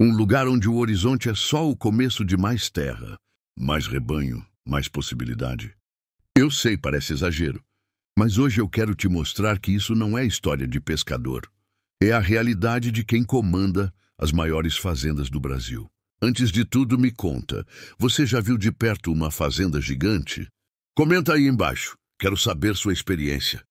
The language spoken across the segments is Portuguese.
Um lugar onde o horizonte é só o começo de mais terra, mais rebanho, mais possibilidade. Eu sei, parece exagero, mas hoje eu quero te mostrar que isso não é história de pescador. É a realidade de quem comanda as maiores fazendas do Brasil. Antes de tudo, me conta, você já viu de perto uma fazenda gigante? Comenta aí embaixo, quero saber sua experiência.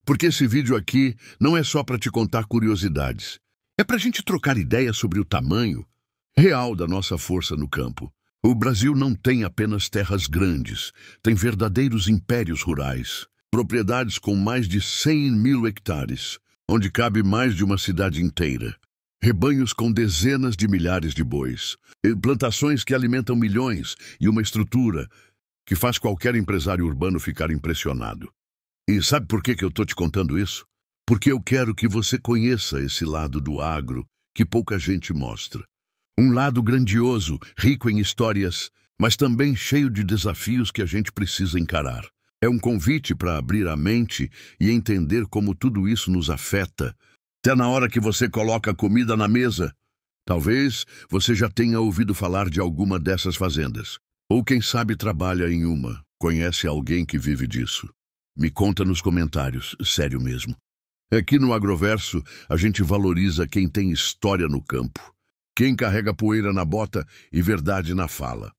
Porque esse vídeo aqui não é só para te contar curiosidades. É para a gente trocar ideias sobre o tamanho real da nossa força no campo. O Brasil não tem apenas terras grandes, tem verdadeiros impérios rurais. Propriedades com mais de 100 mil hectares, onde cabe mais de uma cidade inteira. Rebanhos com dezenas de milhares de bois. Plantações que alimentam milhões e uma estrutura que faz qualquer empresário urbano ficar impressionado. E sabe por que eu estou te contando isso? Porque eu quero que você conheça esse lado do agro que pouca gente mostra. Um lado grandioso, rico em histórias, mas também cheio de desafios que a gente precisa encarar. É um convite para abrir a mente e entender como tudo isso nos afeta, até na hora que você coloca comida na mesa. Talvez você já tenha ouvido falar de alguma dessas fazendas. Ou quem sabe trabalha em uma, conhece alguém que vive disso. Me conta nos comentários, sério mesmo. Aqui no Agroverso, a gente valoriza quem tem história no campo. Quem carrega poeira na bota e verdade na fala.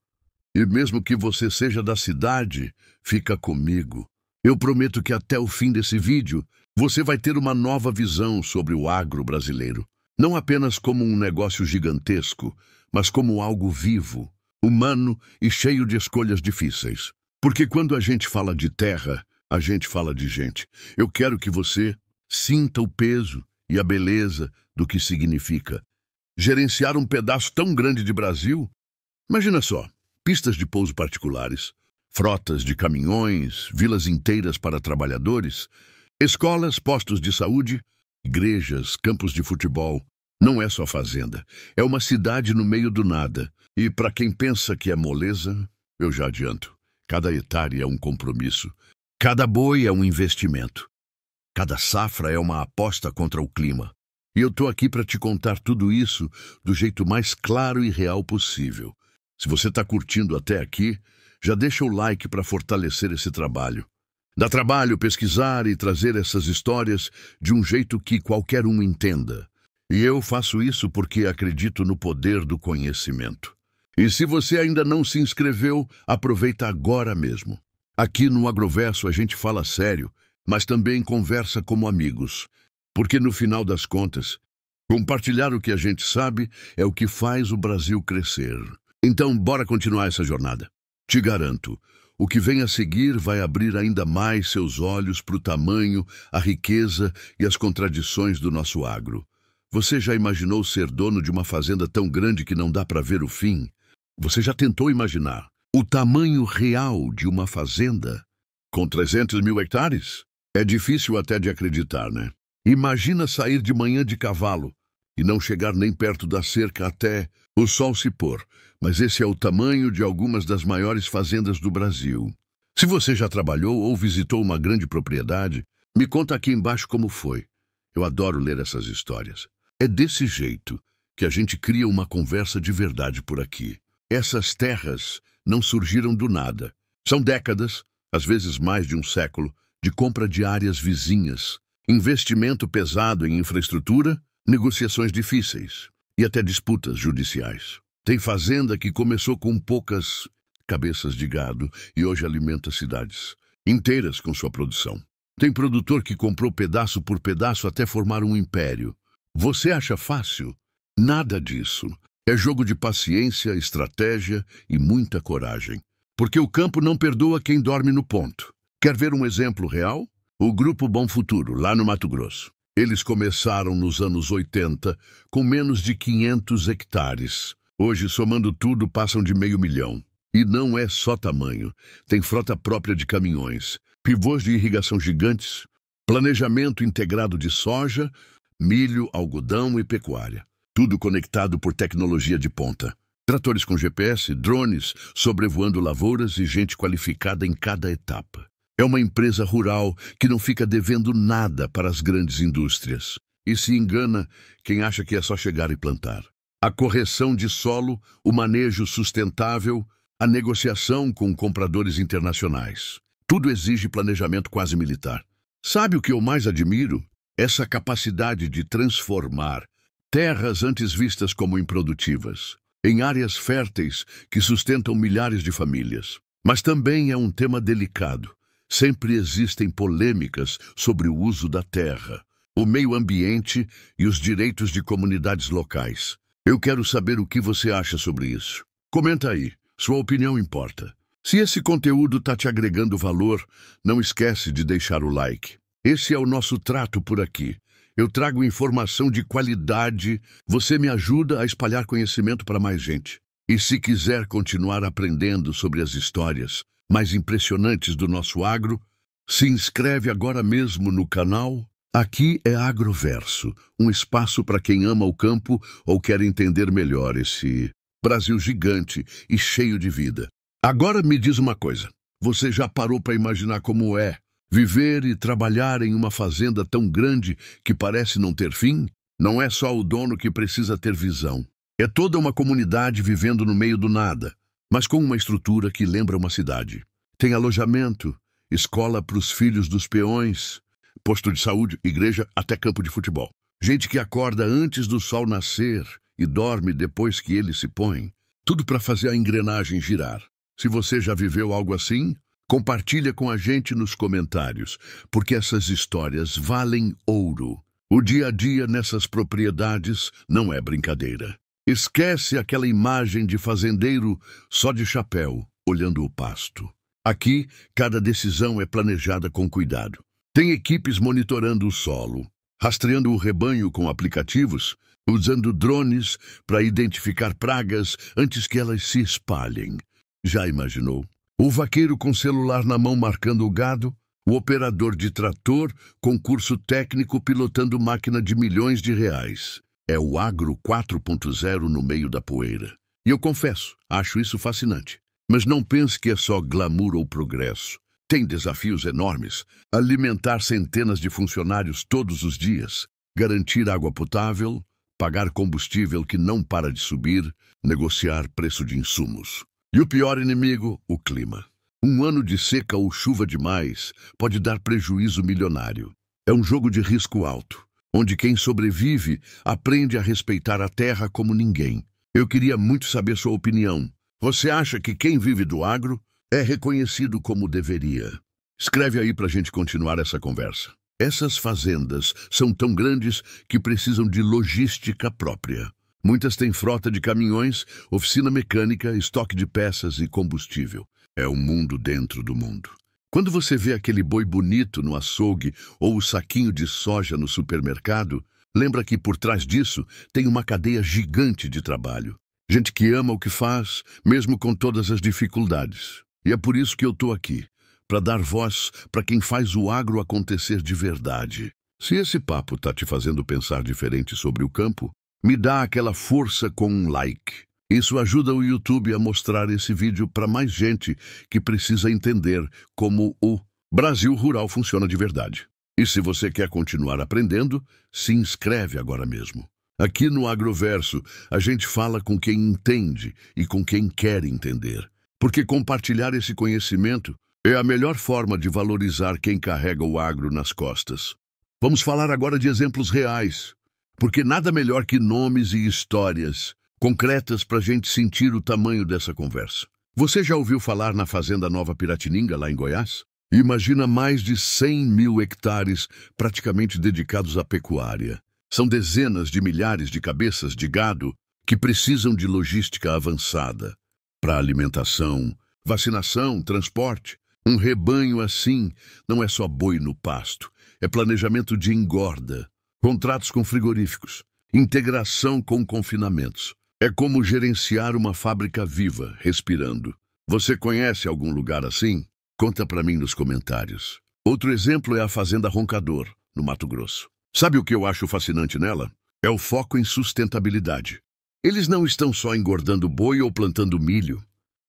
E mesmo que você seja da cidade, fica comigo. Eu prometo que até o fim desse vídeo, você vai ter uma nova visão sobre o agro brasileiro. Não apenas como um negócio gigantesco, mas como algo vivo, humano e cheio de escolhas difíceis. Porque quando a gente fala de terra, a gente fala de gente. Eu quero que você sinta o peso e a beleza do que significa gerenciar um pedaço tão grande de Brasil. Imagina só, pistas de pouso particulares, frotas de caminhões, vilas inteiras para trabalhadores, escolas, postos de saúde, igrejas, campos de futebol. Não é só fazenda, é uma cidade no meio do nada. E para quem pensa que é moleza, eu já adianto, cada hectare é um compromisso. Cada boi é um investimento. Cada safra é uma aposta contra o clima. E eu estou aqui para te contar tudo isso do jeito mais claro e real possível. Se você está curtindo até aqui, já deixa o like para fortalecer esse trabalho. Dá trabalho pesquisar e trazer essas histórias de um jeito que qualquer um entenda. E eu faço isso porque acredito no poder do conhecimento. E se você ainda não se inscreveu, aproveita agora mesmo. Aqui no Agroverso a gente fala sério, mas também conversa como amigos. Porque no final das contas, compartilhar o que a gente sabe é o que faz o Brasil crescer. Então, bora continuar essa jornada. Te garanto, o que vem a seguir vai abrir ainda mais seus olhos para o tamanho, a riqueza e as contradições do nosso agro. Você já imaginou ser dono de uma fazenda tão grande que não dá para ver o fim? Você já tentou imaginar o tamanho real de uma fazenda com 300 mil hectares? É difícil até de acreditar, né? Imagina sair de manhã de cavalo e não chegar nem perto da cerca até o sol se pôr. Mas esse é o tamanho de algumas das maiores fazendas do Brasil. Se você já trabalhou ou visitou uma grande propriedade, me conta aqui embaixo como foi. Eu adoro ler essas histórias. É desse jeito que a gente cria uma conversa de verdade por aqui. Essas terras não surgiram do nada. São décadas, às vezes mais de um século, de compra de áreas vizinhas, investimento pesado em infraestrutura, negociações difíceis e até disputas judiciais. Tem fazenda que começou com poucas cabeças de gado e hoje alimenta cidades inteiras com sua produção. Tem produtor que comprou pedaço por pedaço até formar um império. Você acha fácil? Nada disso. É jogo de paciência, estratégia e muita coragem. Porque o campo não perdoa quem dorme no ponto. Quer ver um exemplo real? O Grupo Bom Futuro, lá no Mato Grosso. Eles começaram nos anos 80 com menos de 500 hectares. Hoje, somando tudo, passam de 500 mil. E não é só tamanho. Tem frota própria de caminhões, pivôs de irrigação gigantes, planejamento integrado de soja, milho, algodão e pecuária. Tudo conectado por tecnologia de ponta. Tratores com GPS, drones sobrevoando lavouras e gente qualificada em cada etapa. É uma empresa rural que não fica devendo nada para as grandes indústrias. E se engana quem acha que é só chegar e plantar. A correção de solo, o manejo sustentável, a negociação com compradores internacionais. Tudo exige planejamento quase militar. Sabe o que eu mais admiro? Essa capacidade de transformar terras antes vistas como improdutivas em áreas férteis que sustentam milhares de famílias. Mas também é um tema delicado. Sempre existem polêmicas sobre o uso da terra, o meio ambiente e os direitos de comunidades locais. Eu quero saber o que você acha sobre isso. Comenta aí, sua opinião importa. Se esse conteúdo está te agregando valor, não esquece de deixar o like. Esse é o nosso trato por aqui. Eu trago informação de qualidade, você me ajuda a espalhar conhecimento para mais gente. E se quiser continuar aprendendo sobre as histórias mais impressionantes do nosso agro, se inscreve agora mesmo no canal. Aqui é Agroverso, um espaço para quem ama o campo ou quer entender melhor esse Brasil gigante e cheio de vida. Agora me diz uma coisa, você já parou para imaginar como é viver e trabalhar em uma fazenda tão grande que parece não ter fim? Não é só o dono que precisa ter visão. É toda uma comunidade vivendo no meio do nada, mas com uma estrutura que lembra uma cidade. Tem alojamento, escola para os filhos dos peões, posto de saúde, igreja, até campo de futebol. Gente que acorda antes do sol nascer e dorme depois que ele se põe. Tudo para fazer a engrenagem girar. Se você já viveu algo assim, compartilha com a gente nos comentários, porque essas histórias valem ouro. O dia a dia nessas propriedades não é brincadeira. Esquece aquela imagem de fazendeiro só de chapéu, olhando o pasto. Aqui, cada decisão é planejada com cuidado. Tem equipes monitorando o solo, rastreando o rebanho com aplicativos, usando drones para identificar pragas antes que elas se espalhem. Já imaginou? O vaqueiro com celular na mão marcando o gado, o operador de trator com curso técnico pilotando máquina de milhões de reais. É o Agro 4.0 no meio da poeira. E eu confesso, acho isso fascinante. Mas não pense que é só glamour ou progresso. Tem desafios enormes. Alimentar centenas de funcionários todos os dias, garantir água potável, pagar combustível que não para de subir, negociar preço de insumos. E o pior inimigo, o clima. Um ano de seca ou chuva demais pode dar prejuízo milionário. É um jogo de risco alto, onde quem sobrevive aprende a respeitar a terra como ninguém. Eu queria muito saber sua opinião. Você acha que quem vive do agro é reconhecido como deveria? Escreve aí para a gente continuar essa conversa. Essas fazendas são tão grandes que precisam de logística própria. Muitas têm frota de caminhões, oficina mecânica, estoque de peças e combustível. É um mundo dentro do mundo. Quando você vê aquele boi bonito no açougue ou o saquinho de soja no supermercado, lembra que por trás disso tem uma cadeia gigante de trabalho. Gente que ama o que faz, mesmo com todas as dificuldades. E é por isso que eu estou aqui, para dar voz para quem faz o agro acontecer de verdade. Se esse papo está te fazendo pensar diferente sobre o campo, me dá aquela força com um like. Isso ajuda o YouTube a mostrar esse vídeo para mais gente que precisa entender como o Brasil rural funciona de verdade. E se você quer continuar aprendendo, se inscreve agora mesmo. Aqui no Agroverso, a gente fala com quem entende e com quem quer entender. Porque compartilhar esse conhecimento é a melhor forma de valorizar quem carrega o agro nas costas. Vamos falar agora de exemplos reais. Porque nada melhor que nomes e histórias concretas para a gente sentir o tamanho dessa conversa. Você já ouviu falar na Fazenda Nova Piratininga, lá em Goiás? Imagina mais de 100 mil hectares praticamente dedicados à pecuária. São dezenas de milhares de cabeças de gado que precisam de logística avançada para alimentação, vacinação, transporte. Um rebanho assim não é só boi no pasto, é planejamento de engorda, contratos com frigoríficos, integração com confinamentos. É como gerenciar uma fábrica viva, respirando. Você conhece algum lugar assim? Conta para mim nos comentários. Outro exemplo é a Fazenda Roncador, no Mato Grosso. Sabe o que eu acho fascinante nela? É o foco em sustentabilidade. Eles não estão só engordando boi ou plantando milho.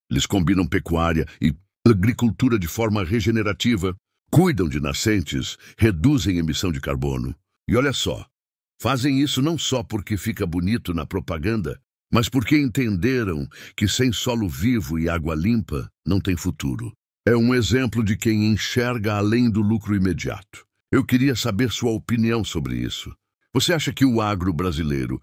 Eles combinam pecuária e agricultura de forma regenerativa, cuidam de nascentes, reduzem emissão de carbono. E olha só, Fazem isso não só porque fica bonito na propaganda, mas porque entenderam que sem solo vivo e água limpa não tem futuro. É um exemplo de quem enxerga além do lucro imediato. Eu queria saber sua opinião sobre isso. Você acha que o agro brasileiro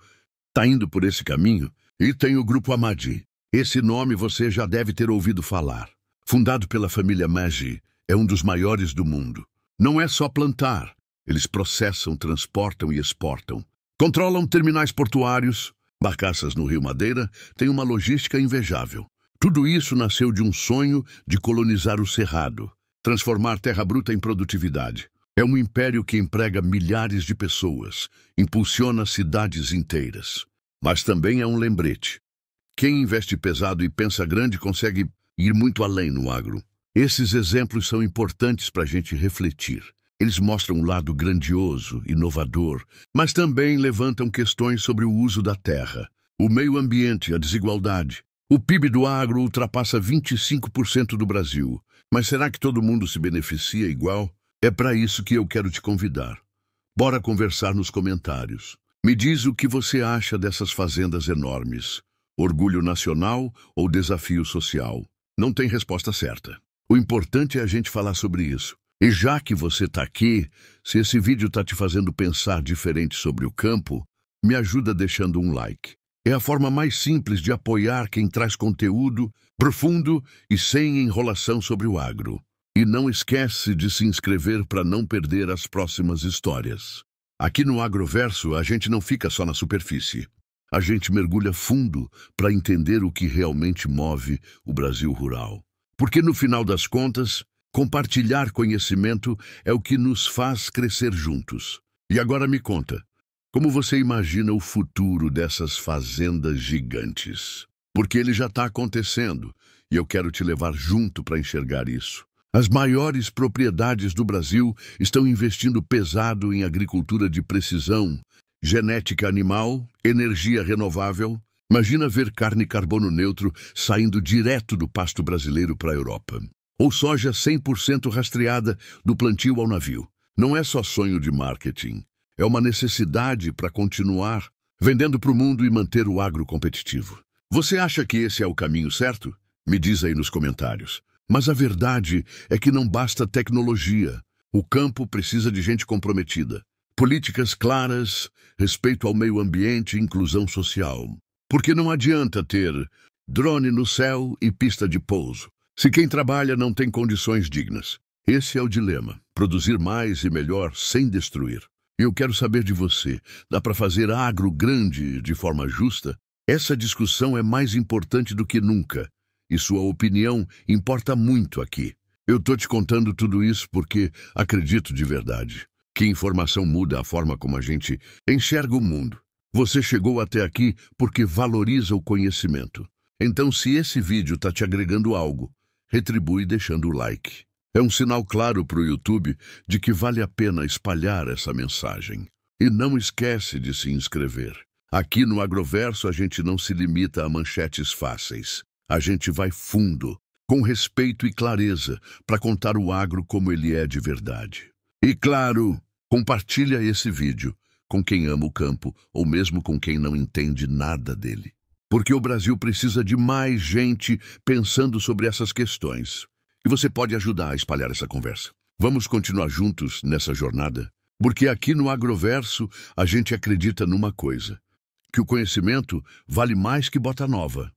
está indo por esse caminho? E tem o Grupo Amadi. Esse nome você já deve ter ouvido falar. Fundado pela família Maggi, é um dos maiores do mundo. Não é só plantar. Eles processam, transportam e exportam. Controlam terminais portuários, barcaças no Rio Madeira, têm uma logística invejável. Tudo isso nasceu de um sonho de colonizar o Cerrado, transformar terra bruta em produtividade. É um império que emprega milhares de pessoas, impulsiona cidades inteiras. Mas também é um lembrete. Quem investe pesado e pensa grande consegue ir muito além no agro. Esses exemplos são importantes para a gente refletir. Eles mostram um lado grandioso, inovador, mas também levantam questões sobre o uso da terra, o meio ambiente, a desigualdade. O PIB do agro ultrapassa 25% do Brasil. Mas será que todo mundo se beneficia igual? É para isso que eu quero te convidar. Bora conversar nos comentários. Me diz o que você acha dessas fazendas enormes. Orgulho nacional ou desafio social? Não tem resposta certa. O importante é a gente falar sobre isso. E já que você está aqui, se esse vídeo está te fazendo pensar diferente sobre o campo, me ajuda deixando um like. É a forma mais simples de apoiar quem traz conteúdo profundo e sem enrolação sobre o agro. E não esquece de se inscrever para não perder as próximas histórias. Aqui no Agroverso, a gente não fica só na superfície. A gente mergulha fundo para entender o que realmente move o Brasil rural. Porque no final das contas, compartilhar conhecimento é o que nos faz crescer juntos. E agora me conta, como você imagina o futuro dessas fazendas gigantes? Porque ele já está acontecendo e eu quero te levar junto para enxergar isso. As maiores propriedades do Brasil estão investindo pesado em agricultura de precisão, genética animal, energia renovável. Imagina ver carne carbono neutro saindo direto do pasto brasileiro para a Europa. Ou soja 100% rastreada do plantio ao navio. Não é só sonho de marketing. É uma necessidade para continuar vendendo para o mundo e manter o agro competitivo. Você acha que esse é o caminho certo? Me diz aí nos comentários. Mas a verdade é que não basta tecnologia. O campo precisa de gente comprometida. Políticas claras, respeito ao meio ambiente e inclusão social. Porque não adianta ter drone no céu e pista de pouso, se quem trabalha não tem condições dignas. Esse é o dilema. Produzir mais e melhor sem destruir. Eu quero saber de você. Dá para fazer agro grande de forma justa? Essa discussão é mais importante do que nunca. E sua opinião importa muito aqui. Eu tô te contando tudo isso porque acredito de verdade que informação muda a forma como a gente enxerga o mundo. Você chegou até aqui porque valoriza o conhecimento. Então, se esse vídeo está te agregando algo, retribui deixando o like. É um sinal claro para o YouTube de que vale a pena espalhar essa mensagem. E não esquece de se inscrever. Aqui no Agroverso a gente não se limita a manchetes fáceis. A gente vai fundo, com respeito e clareza, para contar o agro como ele é de verdade. E claro, compartilha esse vídeo com quem ama o campo ou mesmo com quem não entende nada dele. Porque o Brasil precisa de mais gente pensando sobre essas questões. E você pode ajudar a espalhar essa conversa. Vamos continuar juntos nessa jornada? Porque aqui no Agroverso a gente acredita numa coisa, que o conhecimento vale mais que bota nova.